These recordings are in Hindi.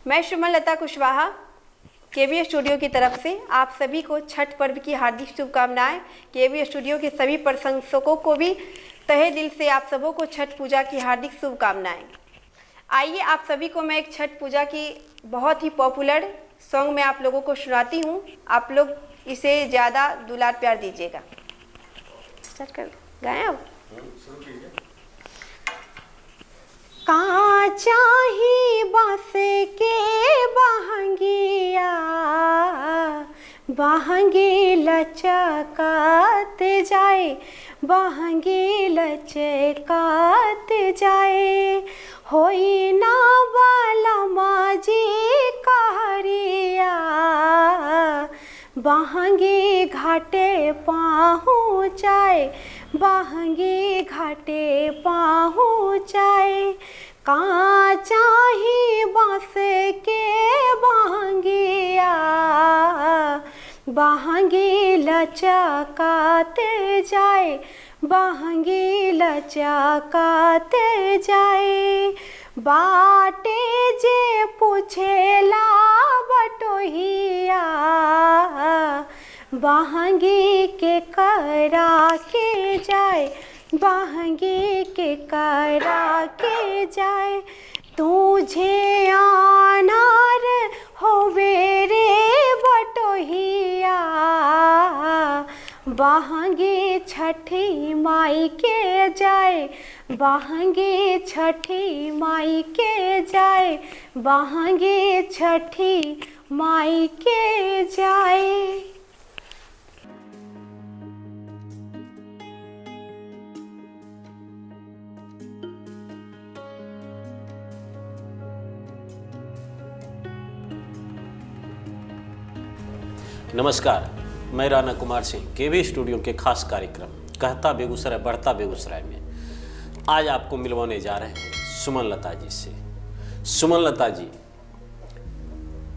मैं सुमन लता कुशवाहा केवी स्टूडियो की तरफ से आप सभी को छठ पर्व की हार्दिक शुभकामनाएं। केवी स्टूडियो के सभी प्रशंसकों को भी तहे दिल से आप सबों को छठ पूजा की हार्दिक शुभकामनाएं। आइए आप सभी को मैं एक छठ पूजा की बहुत ही पॉपुलर सॉन्ग में आप लोगों को सुनाती हूँ। आप लोग इसे ज़्यादा दुलार प्यार दीजिएगा। स्टार्ट कर गाएं अब। काचा ही बांस के बहंगिया बहंगी लचकात जाए, बहंगी लचकात जाए। होई ना वाला माजी कहरिया बहंगी घाटे पहुँचाए, बहंगी घाटे पहुँचाए। काचा ही बांस के बहंगिया बहंगी लचकाते जाए, बहंगी लचकाते जाए। बाटे जे पूछेला बटोहिया बहंगी के करा के जाए, बहंगी के करा के जाए। तुझे आनार होवे रे बटोहिया बहंगी छठी माई के जाए, बहंगी छठी माई के जाए, बहंगी छठी माई के जाए। नमस्कार, मैं राणा कुमार सिंह केवी स्टूडियो के खास कार्यक्रम कहता बेगूसराय बढ़ता बेगूसराय में आज आपको मिलवाने जा रहे हैं सुमन लता जी से। सुमन लता जी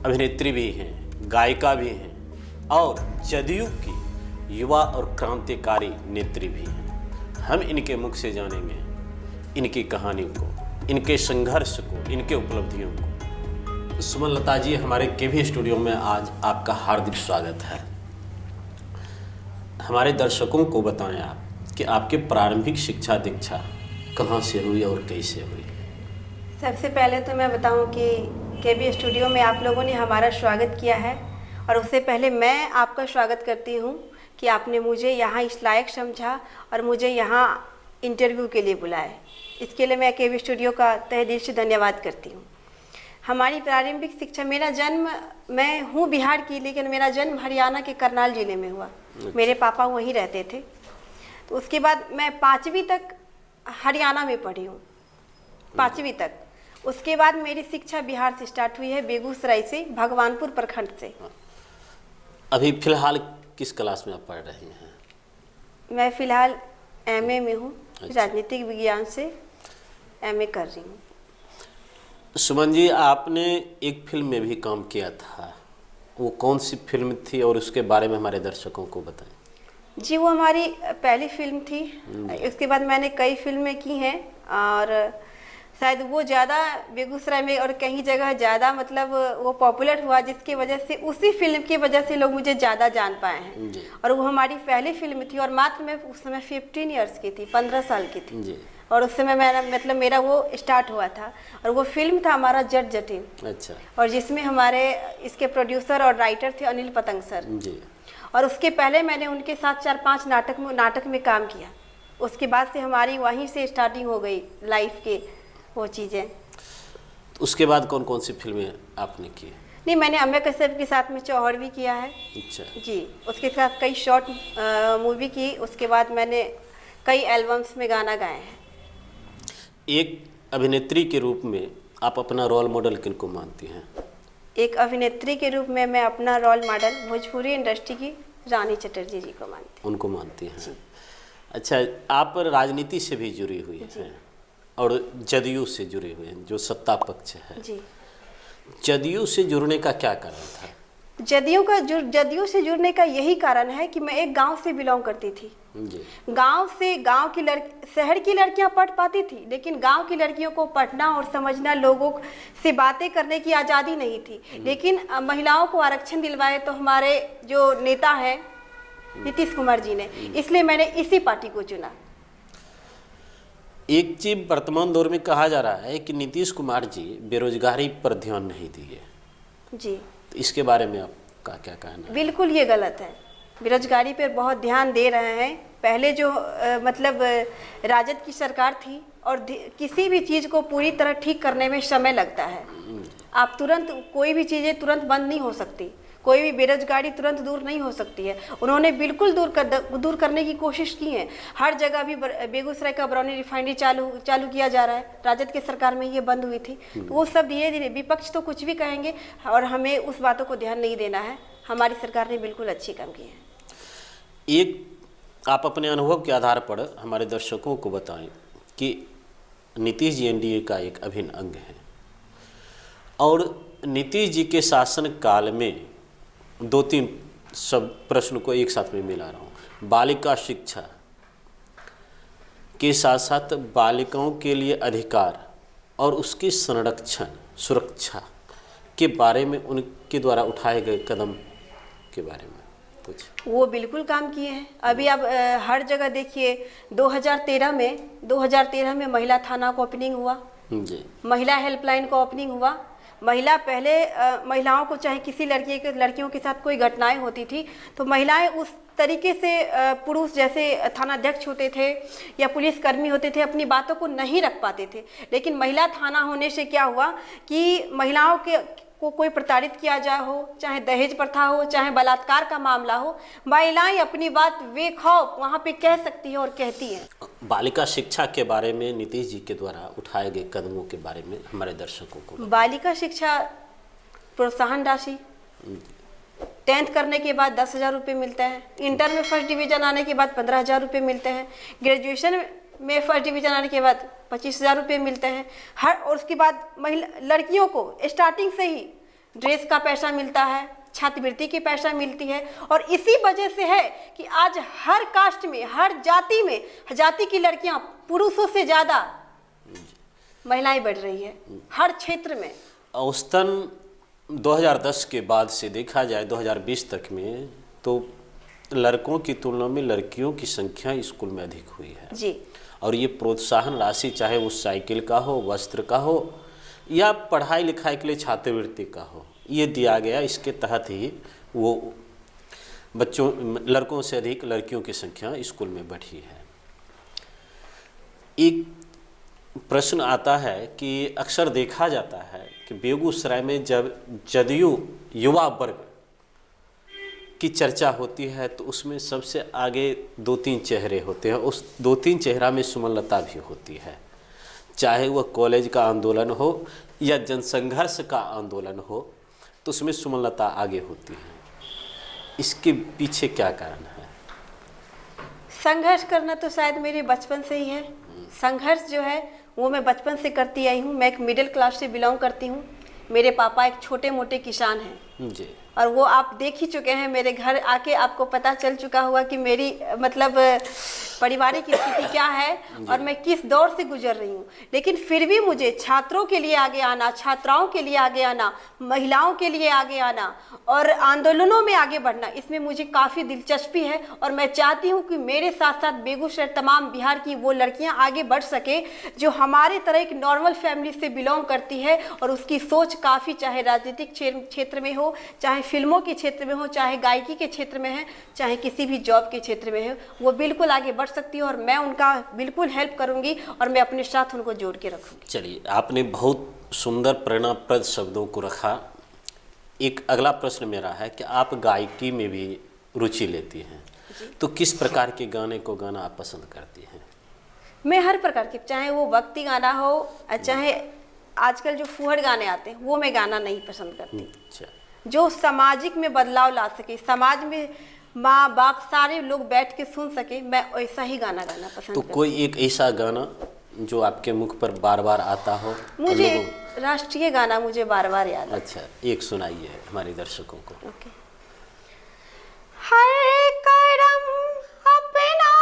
अभिनेत्री भी हैं, गायिका भी हैं और जदयू की युवा और क्रांतिकारी नेत्री भी हैं। हम इनके मुख से जानेंगे इनकी कहानी को, इनके संघर्ष को, इनके उपलब्धियों को। सुमन लता जी, हमारे केवी स्टूडियो में आज आपका हार्दिक स्वागत है। हमारे दर्शकों को बताएं आप कि आपकी प्रारंभिक शिक्षा दीक्षा कहाँ से हुई और कैसे हुई। सबसे पहले तो मैं बताऊं कि केवी स्टूडियो में आप लोगों ने हमारा स्वागत किया है और उससे पहले मैं आपका स्वागत करती हूं कि आपने मुझे यहाँ इस लायक समझा और मुझे यहाँ इंटरव्यू के लिए बुलाया। इसके लिए मैं केवी स्टूडियो का तहे दिल से धन्यवाद करती हूँ। हमारी प्रारंभिक शिक्षा, मेरा जन्म, मैं हूँ बिहार की लेकिन मेरा जन्म हरियाणा के करनाल ज़िले में हुआ। मेरे पापा वहीं रहते थे। तो उसके बाद मैं 5वीं तक हरियाणा में पढ़ी हूँ, 5वीं तक। उसके बाद मेरी शिक्षा बिहार से स्टार्ट हुई है, बेगूसराय से, भगवानपुर प्रखंड से। अभी फिलहाल किस क्लास में आप पढ़ रही हैं? मैं फ़िलहाल MA में हूँ। अच्छा। राजनीतिक विज्ञान से MA कर रही हूँ। सुमन जी, आपने एक फिल्म में भी काम किया था, वो कौन सी फिल्म थी और उसके बारे में हमारे दर्शकों को बताएं। जी, वो हमारी पहली फिल्म थी। उसके बाद मैंने कई फिल्में की हैं और शायद वो ज़्यादा बेगूसराय में और कहीं जगह ज़्यादा मतलब वो पॉपुलर हुआ, जिसकी वजह से उसी फिल्म की वजह से लोग मुझे ज़्यादा जान पाए हैं। और वो हमारी पहली फिल्म थी और मात्र मैं उस समय 15 ईयर्स की थी, 15 साल की थी जी। और उस समय मेरा वो स्टार्ट हुआ था और वो फिल्म था हमारा जट जटिन। अच्छा। और जिसमें हमारे इसके प्रोड्यूसर और राइटर थे अनिल पतंग सर जी। और उसके पहले मैंने उनके साथ 4-5 नाटक में काम किया। उसके बाद से हमारी वहीं से स्टार्टिंग हो गई लाइफ के वो चीज़ें। उसके बाद कौन कौन सी फिल्में आपने की? नहीं, मैंने अम्या कश्यप के साथ में चौहड़ भी किया है। अच्छा जी। उसके साथ कई शॉर्ट मूवी की। उसके बाद मैंने कई एल्बम्स में गाना गाए हैं। एक अभिनेत्री के रूप में आप अपना रोल मॉडल किनको मानती हैं? एक अभिनेत्री के रूप में मैं अपना रोल मॉडल भोजपुरी इंडस्ट्री की रानी चटर्जी जी को मानती हूँ। उनको मानती हैं? जी। अच्छा, आप राजनीति से भी जुड़ी हुई हैं और जदयू से जुड़े हुए हैं, जो सत्ता पक्ष है। जी। जदयू से जुड़ने का क्या कारण था? जदयू से जुड़ने का यही कारण है कि मैं एक गांव से बिलोंग करती थी। जी। गांव की शहर की लड़कियां पढ़ पाती थी, लेकिन गांव की लड़कियों को पढ़ना और समझना, लोगों से बातें करने की आज़ादी नहीं थी। लेकिन महिलाओं को आरक्षण दिलवाए तो हमारे जो नेता हैं नीतीश कुमार जी ने, इसलिए मैंने इसी पार्टी को चुना। एक चीज वर्तमान दौर में कहा जा रहा है कि नीतीश कुमार जी बेरोजगारी पर ध्यान नहीं दिए जी, तो इसके बारे में आपका क्या कहना है? बिल्कुल ये गलत है। बेरोजगारी पर बहुत ध्यान दे रहे हैं। पहले जो मतलब राजद की सरकार थी, और किसी भी चीज़ को पूरी तरह ठीक करने में समय लगता है। आप तुरंत कोई भी चीज़ें तुरंत बंद नहीं हो सकती, कोई भी बेरोजगारी तुरंत दूर नहीं हो सकती है। उन्होंने बिल्कुल दूर करने की कोशिश की है। हर जगह भी बेगूसराय का बरौनी रिफाइनरी चालू किया जा रहा है। राजद की सरकार में ये बंद हुई थी। तो वो सब धीरे धीरे, विपक्ष तो कुछ भी कहेंगे और हमें उस बातों को ध्यान नहीं देना है। हमारी सरकार ने बिल्कुल अच्छी काम की है। एक आप अपने अनुभव के आधार पर हमारे दर्शकों को बताएं कि नीतीश जी एनडीए का एक अभिन्न अंग है, और नीतीश जी के शासन काल में 2-3 सब प्रश्न को एक साथ में मिला रहा हूँ। बालिका शिक्षा के साथ साथ बालिकाओं के लिए अधिकार और उसकी संरक्षण सुरक्षा के बारे में उनके द्वारा उठाए गए कदम के बारे में कुछ। वो बिल्कुल काम किए हैं। अभी आप हर जगह देखिए, 2013 में महिला थाना का ओपनिंग हुआ जी, महिला हेल्पलाइन का ओपनिंग हुआ। महिलाओं को चाहे किसी लड़कियों के साथ कोई घटनाएं होती थी तो महिलाएं उस तरीके से पुरुष जैसे थानाध्यक्ष होते थे या पुलिसकर्मी होते थे अपनी बातों को नहीं रख पाते थे। लेकिन महिला थाना होने से क्या हुआ कि महिलाओं को कोई प्रताड़ित किया जा हो, चाहे दहेज प्रथा हो, चाहे बलात्कार का मामला हो, महिलाएं अपनी बात बेखौफ वहाँ पे कह सकती है और कहती हैं। बालिका शिक्षा के बारे में नीतीश जी के द्वारा उठाए गए कदमों के बारे में हमारे दर्शकों को। बालिका शिक्षा प्रोत्साहन राशि 10th करने के बाद 10,000 रुपये मिलते हैं, इंटर में फर्स्ट डिवीजन आने के बाद 15,000 रुपये मिलते हैं, ग्रेजुएशन में फर्स्ट डिवीजन आने के बाद 25,000 रुपये मिलते हैं। और उसके बाद लड़कियों को स्टार्टिंग से ही ड्रेस का पैसा मिलता है, छात्रवृत्ति की पैसा मिलती है। और इसी वजह से है कि आज हर कास्ट में, हर जाति की लड़कियां पुरुषों से ज़्यादा महिलाएं बढ़ रही है हर क्षेत्र में। औसतन 2010 के बाद से देखा जाए 2020 तक में तो लड़कों की तुलना में लड़कियों की संख्या स्कूल में अधिक हुई है जी। और ये प्रोत्साहन राशि चाहे वो साइकिल का हो, वस्त्र का हो या पढ़ाई लिखाई के लिए छात्रवृत्ति का हो, ये दिया गया। इसके तहत ही वो लड़कों से अधिक लड़कियों की संख्या स्कूल में बढ़ी है। एक प्रश्न आता है कि अक्सर देखा जाता है कि बेगूसराय में जब जदयू युवा वर्ग की चर्चा होती है तो उसमें सबसे आगे 2-3 चेहरे होते हैं। उस 2-3 चेहरा में सुमनलता भी होती है, चाहे वह कॉलेज का आंदोलन हो या जनसंघर्ष का आंदोलन हो, तो उसमें सुमनलता आगे होती है। इसके पीछे क्या कारण है? संघर्ष करना तो शायद मेरे बचपन से ही है। संघर्ष जो है वो मैं बचपन से करती आई हूँ। मैं एक मिडिल क्लास से बिलोंग करती हूँ। मेरे पापा एक छोटे मोटे किसान हैं जी, और वो आप देख ही चुके हैं। मेरे घर आके आपको पता चल चुका होगा कि मेरी मतलब पारिवारिक स्थिति क्या है और मैं किस दौर से गुजर रही हूँ। लेकिन फिर भी मुझे छात्रों के लिए आगे आना, छात्राओं के लिए आगे आना, महिलाओं के लिए आगे आना और आंदोलनों में आगे बढ़ना, इसमें मुझे काफ़ी दिलचस्पी है। और मैं चाहती हूँ कि मेरे साथ साथ बेगूसराय तमाम बिहार की वो लड़कियाँ आगे बढ़ सके जो हमारे तरह एक नॉर्मल फैमिली से बिलोंग करती है और उसकी सोच काफ़ी, चाहे राजनीतिक क्षेत्र में हो, चाहे फिल्मों के क्षेत्र में हो, चाहे गायकी के क्षेत्र में है, चाहे किसी भी जॉब के क्षेत्र में है, वो बिल्कुल आगे बढ़ सकती है और मैं उनका बिल्कुल हेल्प करूंगी और मैं अपने साथ उनको जोड़ के रखूंगी। चलिए, आपने बहुत सुंदर प्रेरणाप्रद शब्दों को रखा। एक अगला प्रश्न मेरा है कि आप गायकी में भी रुचि लेती हैं, तो किस प्रकार के गाने को गाना आप पसंद करती हैं? मैं हर प्रकार के, चाहे वो भक्ति गाना हो, चाहे आजकल जो फूहड़ गाने आते हैं, वो मैं गाना नहीं पसंद करती। अच्छा। जो सामाजिक में बदलाव ला सके, समाज में माँ बाप सारे लोग बैठ के सुन सके, मैं ऐसा ही गाना गाना पसंद तो करती। कोई एक ऐसा गाना जो आपके मुख पर बार बार आता हो? मुझे राष्ट्रीय गाना मुझे बार बार याद है। अच्छा, एक सुनाइए हमारे दर्शकों को। ओके। हर करम अपना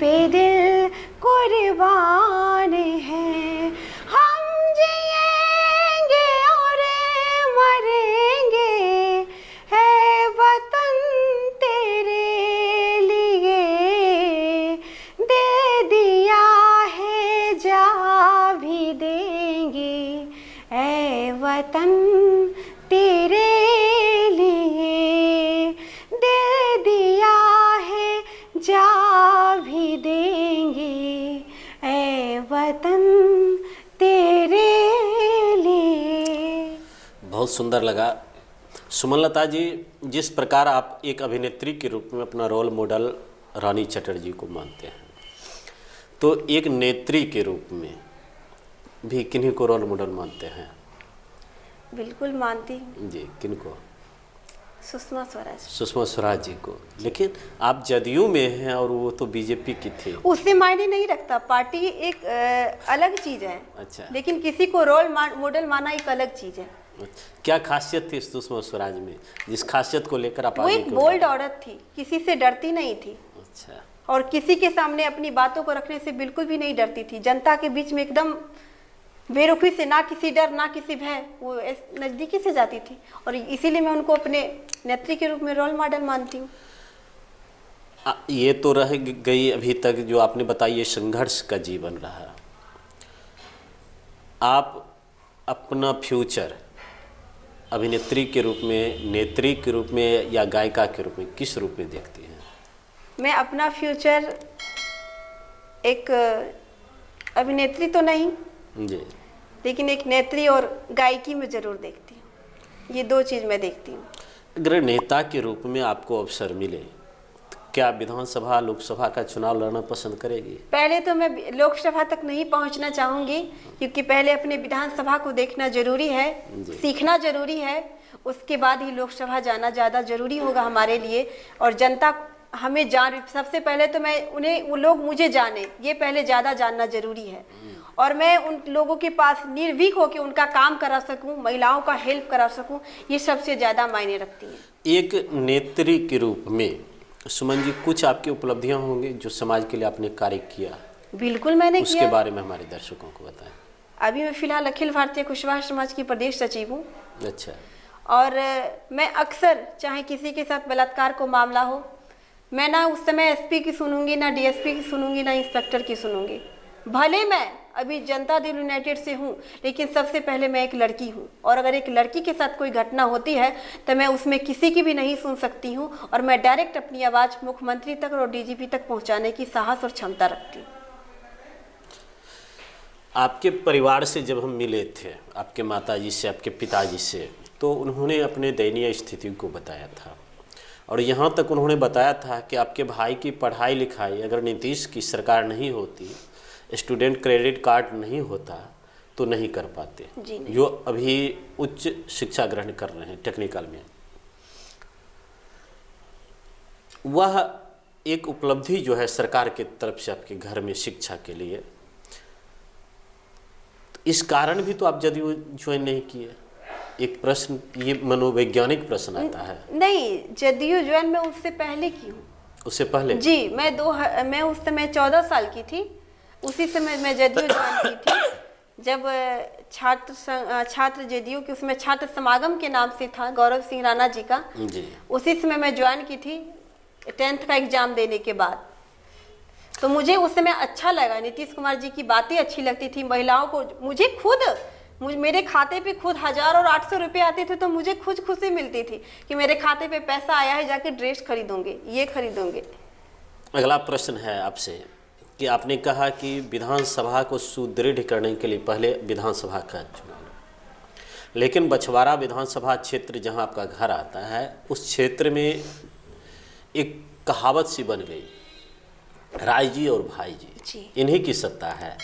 पे दिल कुर्बान है। हम जिएंगे और मरेंगे, है वतन तेरे लिए, दे दिया है जा भी देंगे, है वतन तेरे लिए, दे दिया है जा भी देंगे, ऐ वतन तेरे लिए। बहुत सुंदर लगा। सुमनलता जी, जिस प्रकार आप एक अभिनेत्री के रूप में अपना रोल मॉडल रानी चटर्जी को मानते हैं, तो एक नेत्री के रूप में भी किन्हीं को रोल मॉडल मानते हैं? बिल्कुल मानती हूँ जी, किनको? सुषमा स्वराज। सुषमा स्वराज जी को। लेकिन आप जदयू में हैं और वो तो बीजेपी की थी। उससे मायने नहीं रखता, पार्टी एक अलग चीज़ है। अच्छा। लेकिन किसी को रोल मॉडल माना एक अलग चीज़ है। क्या खासियत थी सुषमा स्वराज में, जिस खासियत को लेकर आप वो आगे एक बोल्ड औरत थी, किसी से डरती नहीं थी। अच्छा। और किसी के सामने अपनी बातों को रखने से बिल्कुल भी नहीं डरती थी। जनता के बीच में एकदम बेरुखी से, ना किसी डर ना किसी भय, वो नज़दीकी से जाती थी। और इसीलिए मैं उनको अपने नेत्री के रूप में रोल मॉडल मानती हूँ। ये तो रह गई अभी तक जो आपने बताई, ये संघर्ष का जीवन रहा। आप अपना फ्यूचर अभिनेत्री के रूप में, नेत्री के रूप में या गायिका के रूप में किस रूप में देखती हैं? मैं अपना फ्यूचर एक अभिनेत्री तो नहीं जी, लेकिन एक नेत्री और गायकी में ज़रूर देखती हूँ। ये दो चीज़ मैं देखती हूँ। अगर नेता के रूप में आपको अवसर मिले तो क्या विधानसभा लोकसभा का चुनाव लड़ना पसंद करेगी? पहले तो मैं लोकसभा तक नहीं पहुंचना चाहूँगी, क्योंकि पहले अपने विधानसभा को देखना जरूरी है, सीखना जरूरी है। उसके बाद ही लोकसभा जाना ज़्यादा जरूरी होगा हमारे लिए। और जनता हमें जान, सबसे पहले तो मैं उन्हें, वो लोग मुझे जाने, ये पहले ज़्यादा जानना जरूरी है। और मैं उन लोगों के पास निर्भीक होकर उनका काम करा सकूं, महिलाओं का हेल्प करा सकूं, ये सबसे ज़्यादा मायने रखती है। एक नेत्री के रूप में सुमन जी, कुछ आपकी उपलब्धियां होंगी जो समाज के लिए आपने कार्य किया? बिल्कुल मैंने उसके किया। बारे में हमारे दर्शकों को बताएं। अभी मैं फिलहाल अखिल भारतीय कुशवाहा समाज की प्रदेश सचिव हूँ। अच्छा। और मैं अक्सर, चाहे किसी के साथ बलात्कार को मामला हो, मैं ना उस समय एसपी की सुनूंगी, ना डीएसपी की सुनूंगी, ना इंस्पेक्टर की सुनूंगी। भले मैं अभी जनता दल यूनाइटेड से हूँ, लेकिन सबसे पहले मैं एक लड़की हूँ। और अगर एक लड़की के साथ कोई घटना होती है तो मैं उसमें किसी की भी नहीं सुन सकती हूँ। और मैं डायरेक्ट अपनी आवाज़ मुख्यमंत्री तक और डीजीपी तक पहुँचाने की साहस और क्षमता रखती हूँ। आपके परिवार से जब हम मिले थे, आपके माताजी से, आपके पिताजी से, तो उन्होंने अपने दयनीय स्थिति को बताया था। और यहाँ तक उन्होंने बताया था कि आपके भाई की पढ़ाई लिखाई अगर नीतीश की सरकार नहीं होती, स्टूडेंट क्रेडिट कार्ड नहीं होता, तो नहीं कर पाते। जो अभी उच्च शिक्षा ग्रहण कर रहे हैं टेक्निकल में, वह एक उपलब्धि जो है सरकार की तरफ से आपके घर में शिक्षा के लिए, तो इस कारण भी तो आप जदयू ज्वाइन नहीं किए। एक प्रश्न, ये मनोवैज्ञानिक प्रश्न आता है। नहीं, जदयू ज्वाइन मैं उससे पहले की हूँ। उससे पहले? जी, मैं उस समय 14 साल की थी। उसी समय मैं जदयू ज्वाइन की थी, जब छात्र जदयू के उसमें छात्र समागम के नाम से था, गौरव सिंह राणा जी का। जी। उसी समय मैं ज्वाइन की थी 10th का एग्जाम देने के बाद। तो मुझे उस समय अच्छा लगा, नीतीश कुमार जी की बातें अच्छी लगती थी। महिलाओं को, मेरे खाते पे खुद 1000 और 800 रुपये आते थे, तो मुझे खुद खुशी मिलती थी कि मेरे खाते पे पैसा आया है, जाके ड्रेस खरीदूंगे, ये खरीदूंगे। अगला प्रश्न है आपसे कि आपने कहा कि विधानसभा को सुदृढ़ करने के लिए पहले विधानसभा का चुनाव, लेकिन बछवाड़ा विधानसभा क्षेत्र जहां आपका घर आता है, उस क्षेत्र में एक कहावत सी बन गई, राय जी और भाई जी, इन्हीं की सत्ता है।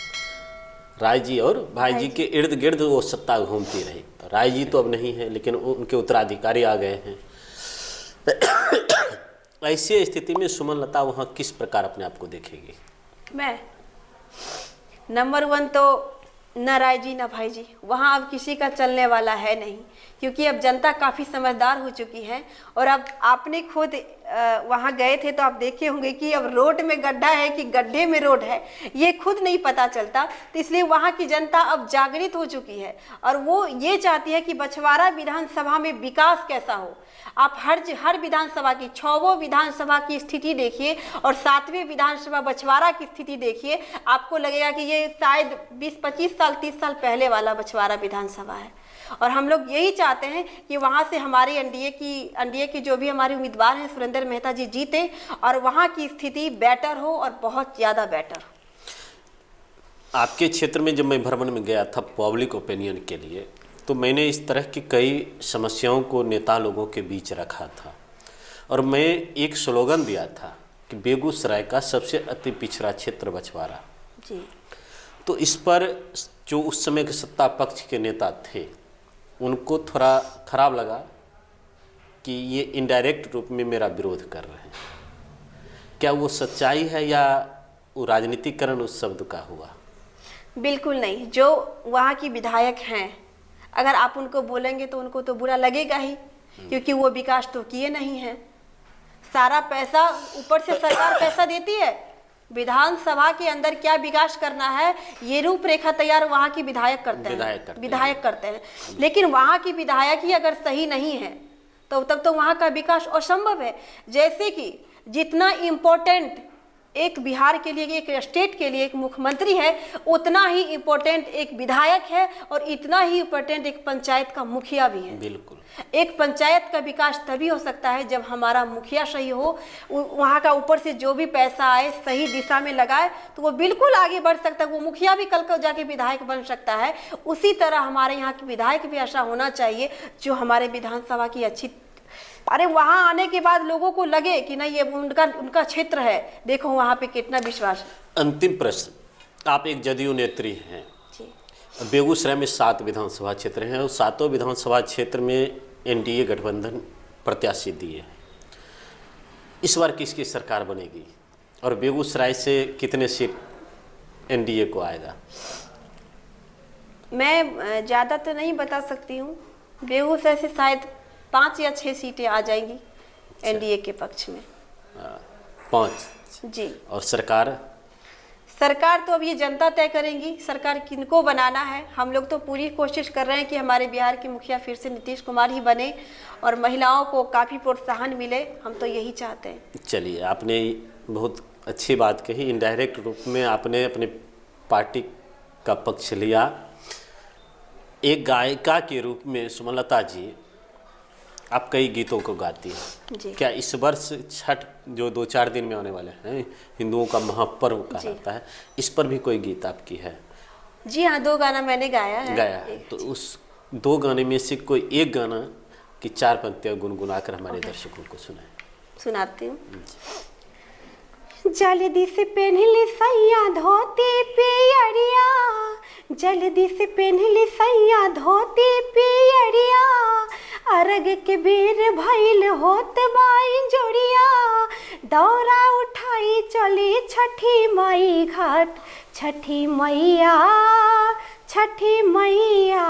राय जी और भाई जी के इर्द गिर्द वो सत्ता घूमती रही। राय जी तो अब नहीं है, लेकिन उनके उत्तराधिकारी आ गए हैं। ऐसी स्थिति में सुमनलता वहाँ किस प्रकार अपने आप को देखेगी? मैं नंबर 1 तो न राय जी न भाई जी, वहाँ अब किसी का चलने वाला है नहीं। क्योंकि अब जनता काफ़ी समझदार हो चुकी है। और अब आपने खुद वहाँ गए थे तो आप देखे होंगे कि अब रोड में गड्ढा है कि गड्ढे में रोड है, ये खुद नहीं पता चलता। तो इसलिए वहाँ की जनता अब जागृत हो चुकी है और वो ये चाहती है कि बछवाड़ा विधानसभा में विकास कैसा हो। आप हर विधानसभा की 6 विधानसभा की स्थिति देखिए और 7वें विधानसभा बछवाड़ा की स्थिति देखिए, आपको लगेगा कि ये शायद 20-25 साल 30 साल पहले वाला बछवाड़ा विधानसभा है। और हम लोग यही चाहते हैं कि वहाँ से हमारी एनडीए की जो भी हमारे उम्मीदवार हैं सुरेंद्र मेहता जी जीते और वहाँ की स्थिति बेटर हो और बहुत ज़्यादा बेटर हो। आपके क्षेत्र में जब मैं भ्रमण में गया था पब्लिक ओपिनियन के लिए, तो मैंने इस तरह की कई समस्याओं को नेता लोगों के बीच रखा था और मैं एक स्लोगन दिया था कि बेगूसराय का सबसे अति पिछड़ा क्षेत्र बछवाड़ा जी। तो इस पर जो उस समय के सत्ता पक्ष के नेता थे उनको थोड़ा खराब लगा कि ये इनडायरेक्ट रूप में मेरा विरोध कर रहे हैं। क्या वो सच्चाई है या वो राजनीतिकरण उस शब्द का हुआ? बिल्कुल नहीं। जो वहाँ की विधायक हैं, अगर आप उनको बोलेंगे तो उनको तो बुरा लगेगा ही, क्योंकि वो विकास तो किए नहीं हैं। सारा पैसा ऊपर से सरकार पैसा देती है, विधानसभा के अंदर क्या विकास करना है ये रूपरेखा तैयार वहाँ की विधायक करते हैं। लेकिन वहाँ की विधायक ही अगर सही नहीं है तो तब तो वहाँ का विकास असंभव है। जैसे कि जितना इम्पोर्टेंट एक बिहार के लिए, एक स्टेट के लिए एक मुख्यमंत्री है, उतना ही इम्पोर्टेंट एक विधायक है और इतना ही इम्पोर्टेंट एक पंचायत का मुखिया भी है। बिल्कुल। एक पंचायत का विकास तभी हो सकता है जब हमारा मुखिया सही हो, वहाँ का ऊपर से जो भी पैसा आए सही दिशा में लगाए तो वो बिल्कुल आगे बढ़ सकता है। वो मुखिया भी कल को जाके विधायक बन सकता है। उसी तरह हमारे यहाँ के विधायक भी ऐसा होना चाहिए जो हमारे विधानसभा की अच्छी, अरे वहाँ आने के बाद लोगों को लगे कि नहीं ये उनका क्षेत्र है, देखो वहाँ पे कितना विश्वास है। अंतिम प्रश्न, आप एक जदयू नेत्री हैं, बेगूसराय में 7 विधानसभा क्षेत्र हैं और 7 विधानसभा क्षेत्र में एनडीए गठबंधन प्रत्याशी दिए हैं। इस बार किसकी सरकार बनेगी और बेगूसराय से कितने सीट एनडीए को आएगा? मैं ज़्यादा तो नहीं बता सकती हूँ, बेगूसराय से शायद 5 या 6 सीटें आ जाएंगी एनडीए के पक्ष में। 5 जी। और सरकार तो अब ये जनता तय करेंगी सरकार किनको बनाना है। हम लोग तो पूरी कोशिश कर रहे हैं कि हमारे बिहार के मुखिया फिर से नीतीश कुमार ही बने और महिलाओं को काफ़ी प्रोत्साहन मिले, हम तो यही चाहते हैं। चलिए, आपने बहुत अच्छी बात कही। इनडायरेक्ट रूप में आपने अपने पार्टी का पक्ष लिया। एक गायिका के रूप में सुमलता जी आप कई गीतों को गाती हैं। क्या इस वर्ष छठ जो 2-4 दिन में आने वाले हैं, हिंदुओं का महापर्व कहलाता है, इस पर भी कोई गीत आपकी है? जी हाँ, 2 गाना मैंने गाया है। तो उस 2 गाने में से कोई एक गाना की 4 पंक्तियाँ गुनगुनाकर हमारे दर्शकों को सुनाती हूँ। जल्दी से पहनली सैया धोती पियरिया, जल्दी से पहनली सैया धोती पियरिया, अरग के बेर भइल होत बाई जोड़िया, दौरा उठाई चली छठी माई घाट, छठी मैया छठी मैया,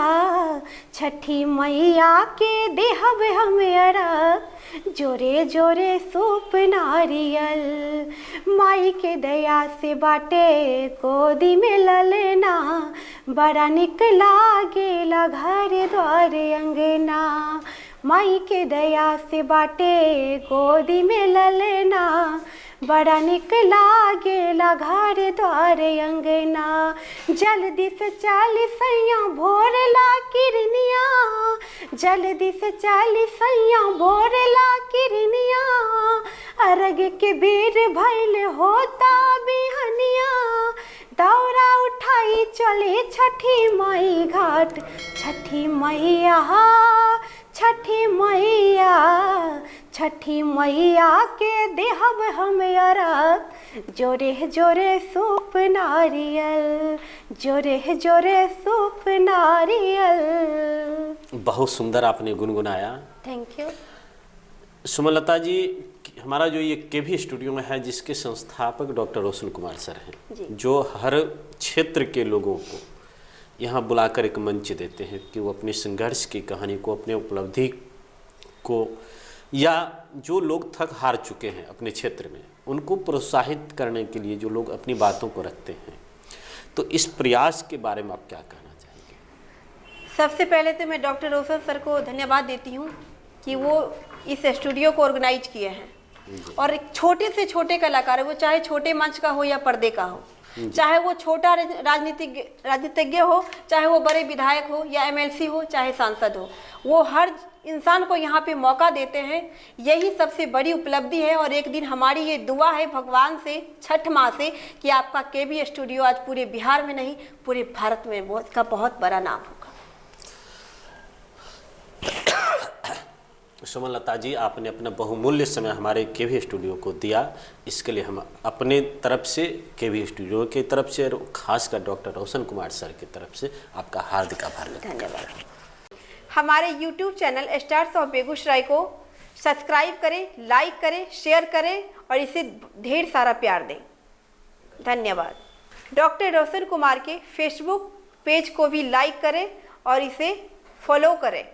छठी मैया के देहब हमेरा जोरे जोरे सूप नारियल, माई के दया से बाटे गोदी में ललना, बड़ा निक लागेला घर द्वार अंगना, माई के दया से बाटे गोदी में ललना, बड़ा निक लागेला घर द्वार अंगना, जल्दी से चाली सैया भोर ला किरनिया, जल्दी से चाली सैया भोर ला किरनिया, अरग के बेर भइल होता बिहनिया, दौरा उठाई चले छठी माई घाट, छठी मैया छठी मैया, छठी मैया के देहब हमेरा जोरे जोरे सूप नारियल, जोरे जोरे सूप नारियल। बहुत सुंदर आपने गुनगुनाया। Thank you. सुमलता जी, हमारा जो ये केवी स्टूडियो में है, जिसके संस्थापक डॉक्टर रोशन कुमार सर हैं, जो हर क्षेत्र के लोगों को यहाँ बुलाकर एक मंच देते हैं कि वो अपने संघर्ष की कहानी को, अपने उपलब्धि को, या जो लोग थक हार चुके हैं अपने क्षेत्र में उनको प्रोत्साहित करने के लिए जो लोग अपनी बातों को रखते हैं। तो इस प्रयास के बारे में आप क्या कहना चाहेंगे? सबसे पहले तो मैं डॉक्टर रोशन सर को धन्यवाद देती हूँ कि वो इस स्टूडियो को ऑर्गेनाइज किए हैं। और एक छोटे से छोटे कलाकार, वो चाहे छोटे मंच का हो या पर्दे का हो, चाहे वो छोटा राजनीतिज्ञ हो, चाहे वो बड़े विधायक हो या एमएलसी हो, चाहे सांसद हो, वो हर इंसान को यहाँ पे मौका देते हैं। यही सबसे बड़ी उपलब्धि है। और एक दिन हमारी ये दुआ है भगवान से, छठ माँ से, कि आपका केबी स्टूडियो आज पूरे बिहार में नहीं पूरे भारत में इसका बहुत बड़ा नाम होगा। सुमनलता जी, आपने अपना बहुमूल्य समय हमारे केबी स्टूडियो को दिया, इसके लिए हम अपने तरफ से, केबी स्टूडियो की तरफ से और खासकर डॉक्टर रोशन कुमार सर की तरफ से आपका हार्दिक आभार व्यक्त करते हैं। धन्यवाद। हमारे YouTube channel stars of Begusarai को सब्सक्राइब करें, लाइक करें, शेयर करें और इसे ढेर सारा प्यार दें। धन्यवाद। डॉक्टर रोशन कुमार के फेसबुक पेज को भी लाइक करें और इसे फॉलो करें।